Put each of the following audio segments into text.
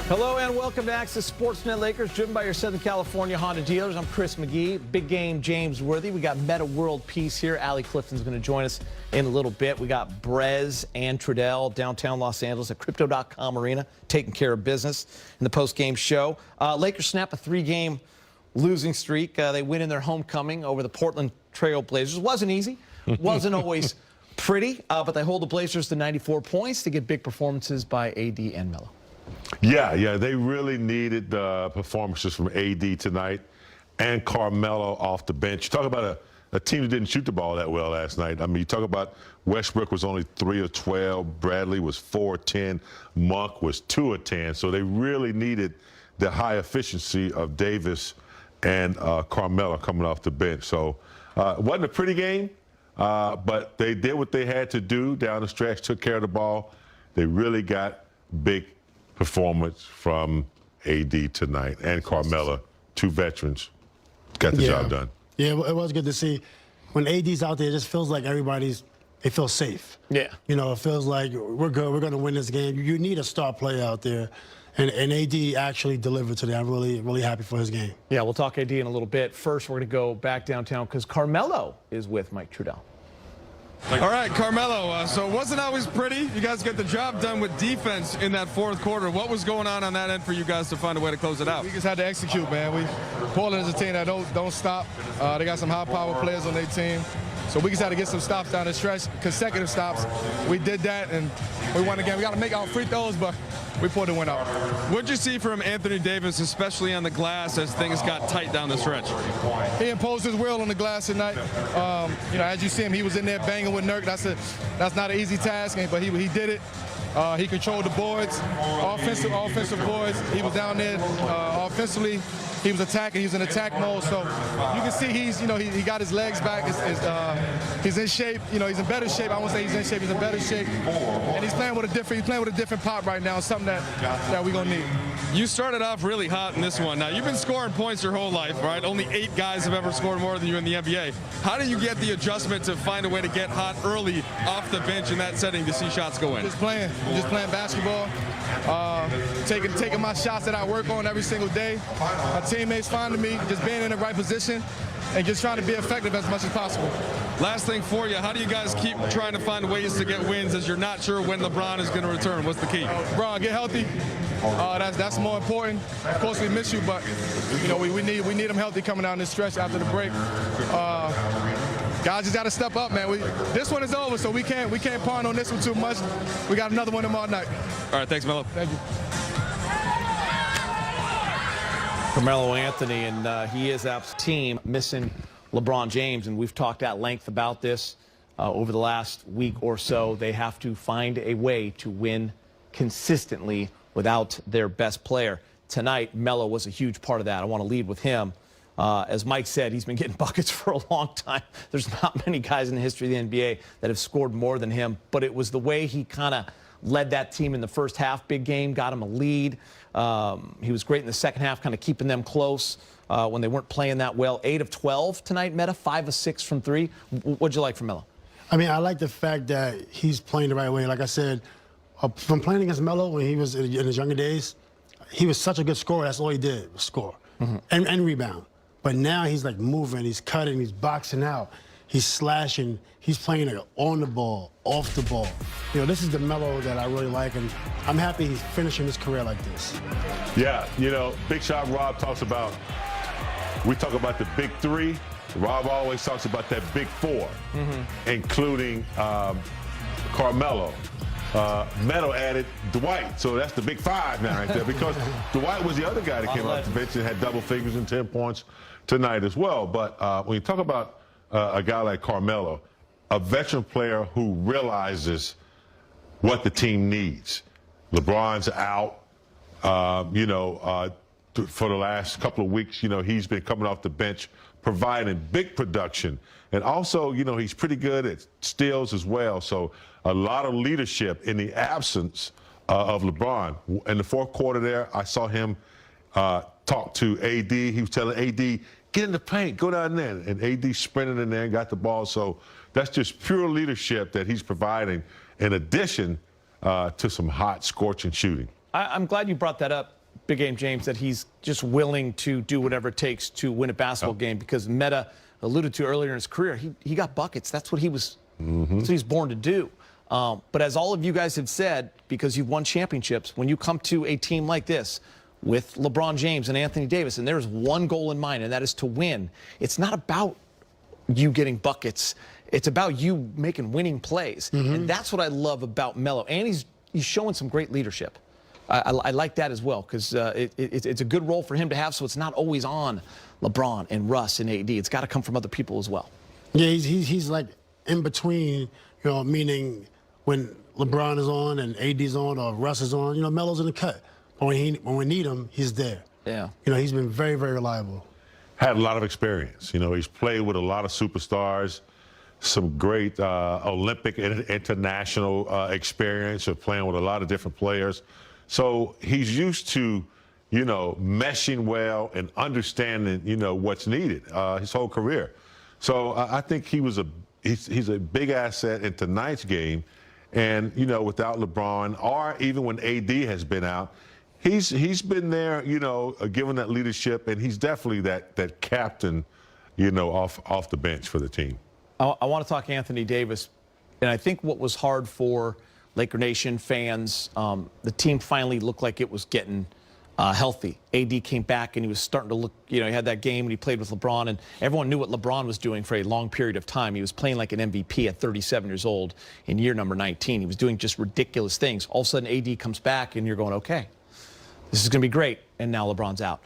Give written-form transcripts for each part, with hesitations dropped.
Hello and welcome to Access Sportsnet Lakers, driven by your Southern California Honda dealers. I'm Chris McGee. Big game, James Worthy. We got Meta World Peace here. Allie Clifton's going to join us in a little bit. We got Brez and Trudell downtown Los Angeles at Crypto.com Arena, taking care of business in the post-game show. Lakers snap a 3-game losing streak. They win in their homecoming over the Portland Trail Blazers. Wasn't easy. Wasn't always pretty, but they hold the Blazers to 94 points to get big performances by AD and Melo. Yeah, they really needed the performances from AD tonight and Carmelo off the bench. Talk about a team that didn't shoot the ball that well last night. I mean, you talk about Westbrook was only 3 of 12, Bradley was 4 of 10, Monk was 2 of 10. So they really needed the high efficiency of Davis and Carmelo coming off the bench. So it wasn't a pretty game, but they did what they had to do down the stretch, took care of the ball. They really got big performance from AD tonight and Carmelo, 2 veterans, got the job done. Yeah, it was good to see. When AD's out there, it just feels like they feel safe. Yeah. You know, it feels like we're good, we're going to win this game. You need a star player out there. And AD actually delivered today. I'm really happy for his game. Yeah, we'll talk AD in a little bit. First, we're going to go back downtown because Carmelo is with Mike Trudell. All right, Carmelo, so it wasn't always pretty. You guys get the job done with defense in that fourth quarter. What was going on that end for you guys to find a way to close it out? We just had to execute, man. Portland is a team that don't stop. They got some high-power players on their team. So we just had to get some stops down the stretch, consecutive stops. We did that, and we won the game. We got to make our free throws, but we pulled the win out. What'd you see from Anthony Davis, especially on the glass, as things got tight down the stretch? He imposed his will on the glass tonight. You know, as you see him, he was in there banging with Nurk. That's not an easy task, but he did it. He controlled the boards, offensive boards. He was down there offensively. He was attacking. He was in attack mode. So you can see he got his legs back. He's in shape. You know, he's in better shape. I won't say he's in shape. He's in better shape. And he's playing with a different pop right now. Something that we're gonna need. You started off really hot in this one. Now you've been scoring points your whole life, right? Only 8 guys have ever scored more than you in the NBA. How do you get the adjustment to find a way to get hot early off the bench in that setting to see shots go in? Just playing basketball. Taking my shots that I work on every single day. My teammates finding me, just being in the right position, and just trying to be effective as much as possible. Last thing for you, how do you guys keep trying to find ways to get wins as you're not sure when LeBron is going to return? What's the key? LeBron, get healthy. That's more important. Of course, we miss you, but you know we need him healthy coming down this stretch after the break. Guys just got to step up, man. This one is over, so we can't pawn on this one too much. We got another one tomorrow night. All right, thanks, Melo. Thank you. Carmelo Anthony, and he is out team missing LeBron James, and we've talked at length about this over the last week or so. They have to find a way to win consistently without their best player. Tonight, Melo was a huge part of that. I want to lead with him. As Mike said, he's been getting buckets for a long time. There's not many guys in the history of the NBA that have scored more than him, but it was the way he kind of led that team in the first half, big game, got him a lead. He was great in the second half, kind of keeping them close when they weren't playing that well. 8 of 12 tonight, Meta, 5 of 6 from 3. What'd you like from Melo? I mean, I like the fact that he's playing the right way. Like I said, from playing against Melo when he was in his younger days, he was such a good scorer. That's all he did, was score and rebound. But now he's like moving, he's cutting, he's boxing out, he's slashing, he's playing it on the ball, off the ball. You know, this is the Melo that I really like, and I'm happy he's finishing his career like this. Yeah, you know, Big Shot Rob talks about, we talk about the big 3. Rob always talks about that big 4, including Carmelo. Melo added Dwight, so that's the big 5 now right there, because Dwight was the other guy that came off the bench and had double figures and 10 points tonight as well. But when you talk about a guy like Carmelo, a veteran player who realizes what the team needs. LeBron's out, for the last couple of weeks, you know, he's been coming off the bench, providing big production. And also, you know, he's pretty good at steals as well. So a lot of leadership in the absence of LeBron. In the fourth quarter there, I saw him talk to AD. He was telling AD, get in the paint, go down there. And AD sprinted in there and got the ball. So that's just pure leadership that he's providing in addition to some hot, scorching shooting. I'm glad you brought that up, Big Game James, that he's just willing to do whatever it takes to win a basketball game, because Meta alluded to earlier in his career, he got buckets. That's what he was, that's what he's born to do. But as all of you guys have said, because you've won championships, when you come to a team like this with LeBron James and Anthony Davis, and there's one goal in mind, and that is to win, it's not about you getting buckets. It's about you making winning plays. And that's what I love about Melo. And he's showing some great leadership. I like that as well, because it's a good role for him to have, so it's not always on LeBron and Russ and AD. It's got to come from other people as well. Yeah, he's like in between, meaning when LeBron is on and AD's on or Russ is on, Melo's in the cut. But when we need him, he's there. Yeah. He's been very, very reliable. Had a lot of experience. He's played with a lot of superstars, some great Olympic and international experience of playing with a lot of different players. So he's used to, meshing well and understanding, what's needed his whole career. So I think he's a big asset in tonight's game. And, without LeBron, or even when AD has been out, he's been there, giving that leadership, and he's definitely that captain, off the bench for the team. I want to talk Anthony Davis, and I think what was hard for Laker Nation fans, the team finally looked like it was getting healthy. AD came back, and he was starting to look, he had that game when he played with LeBron, and everyone knew what LeBron was doing for a long period of time. He was playing like an MVP at 37 years old in year number 19. He was doing just ridiculous things. All of a sudden, AD comes back, and you're going, okay, this is going to be great, and now LeBron's out.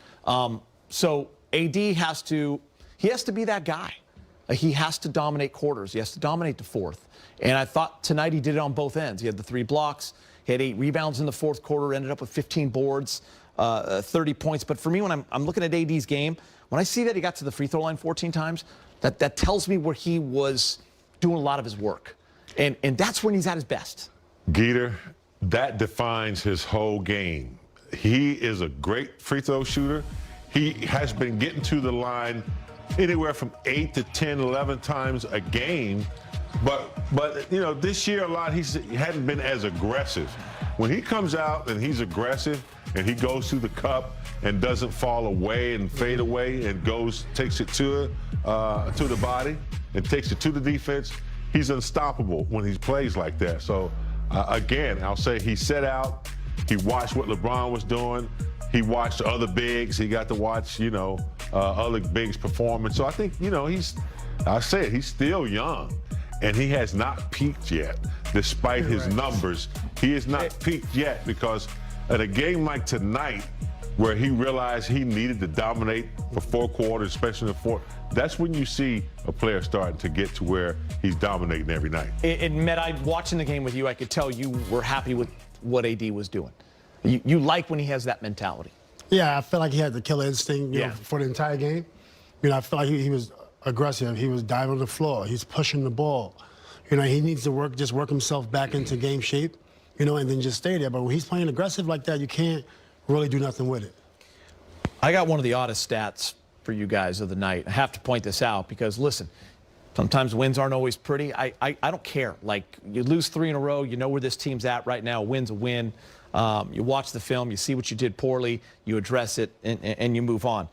So AD has to be that guy. He has to dominate quarters. He has to dominate the fourth. And I thought tonight he did it on both ends. He had the 3 blocks. He had 8 rebounds in the fourth quarter, ended up with 15 boards, 30 points. But for me, when I'm looking at AD's game, when I see that he got to the free throw line 14 times, that tells me where he was doing a lot of his work. And that's when he's at his best. Geeter, that defines his whole game. He is a great free throw shooter. He has been getting to the line anywhere from 8 to 10, 11 times a game. But this year a lot, he hadn't been as aggressive. When he comes out and he's aggressive and he goes to the cup and doesn't fall away and fade away and takes it to the body and takes it to the defense, he's unstoppable when he plays like that. So again, I'll say he set out, he watched what LeBron was doing, he watched other bigs, he got to watch, other bigs performing. So I think, he's still young. And he has not peaked yet, despite his numbers. He has not peaked yet, because at a game like tonight, where he realized he needed to dominate for 4 quarters, especially in the fourth, that's when you see a player starting to get to where he's dominating every night. And Matt, watching the game with you, I could tell you were happy with what AD was doing. You like when he has that mentality. Yeah, I feel like he had the killer instinct for the entire game. I feel like he was aggressive. He was diving on the floor. He's pushing the ball. He needs to work himself back into game shape, and then just stay there. But when he's playing aggressive like that, you can't really do nothing with it. I got one of the oddest stats for you guys of the night. I have to point this out because, listen, sometimes wins aren't always pretty. I don't care. Like, you lose 3 in a row, you know where this team's at right now. A win's a win. You watch the film, you see what you did poorly, you address it, and you move on.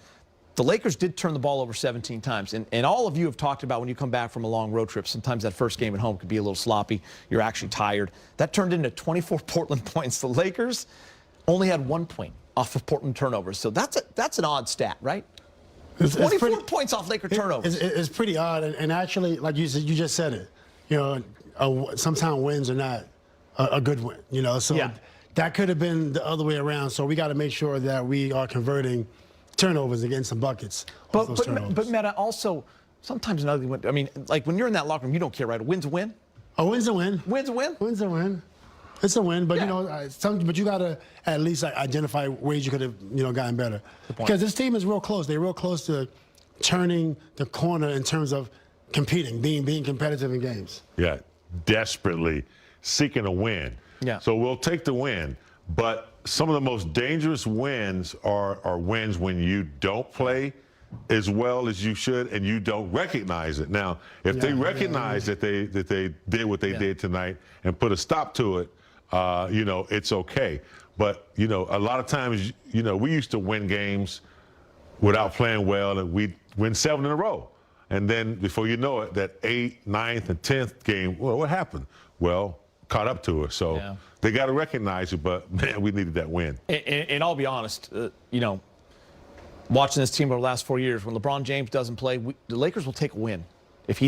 The Lakers did turn the ball over 17 times, and all of you have talked about when you come back from a long road trip, sometimes that first game at home could be a little sloppy. You're actually tired. That turned into 24 Portland points. The Lakers only had 1 point off of Portland turnovers, so that's an odd stat, right? 24 points off Laker turnovers. It's pretty odd, and actually, like you just said it, sometimes wins are not a good win, so that could have been the other way around. So we got to make sure that we are converting turnovers and getting some buckets. But Meta, also, sometimes another win. I mean, like when you're in that locker room, you don't care, right? A win's a win. A win's a win. Win's a win. Win's a win. It's a win, but but you gotta at least identify ways you could have gotten better. Because this team is real close. They're real close to turning the corner in terms of competing, being competitive in games. Yeah, desperately seeking a win. Yeah. So we'll take the win, but some of the most dangerous wins are wins when you don't play as well as you should and you don't recognize it. Now, if they recognize that they did what they did tonight and put a stop to it, you know, it's okay. But, you know, a lot of times, you know, we used to win games without playing well, and we'd win 7 in a row. And then before you know it, that 8th, 9th, and 10th game, well, what happened? Well, caught up to us. So they got to recognize it, but, man, we needed that win. And I'll be honest, you know, watching this team over the last 4 years, when LeBron James doesn't play, the Lakers will take a win. If he's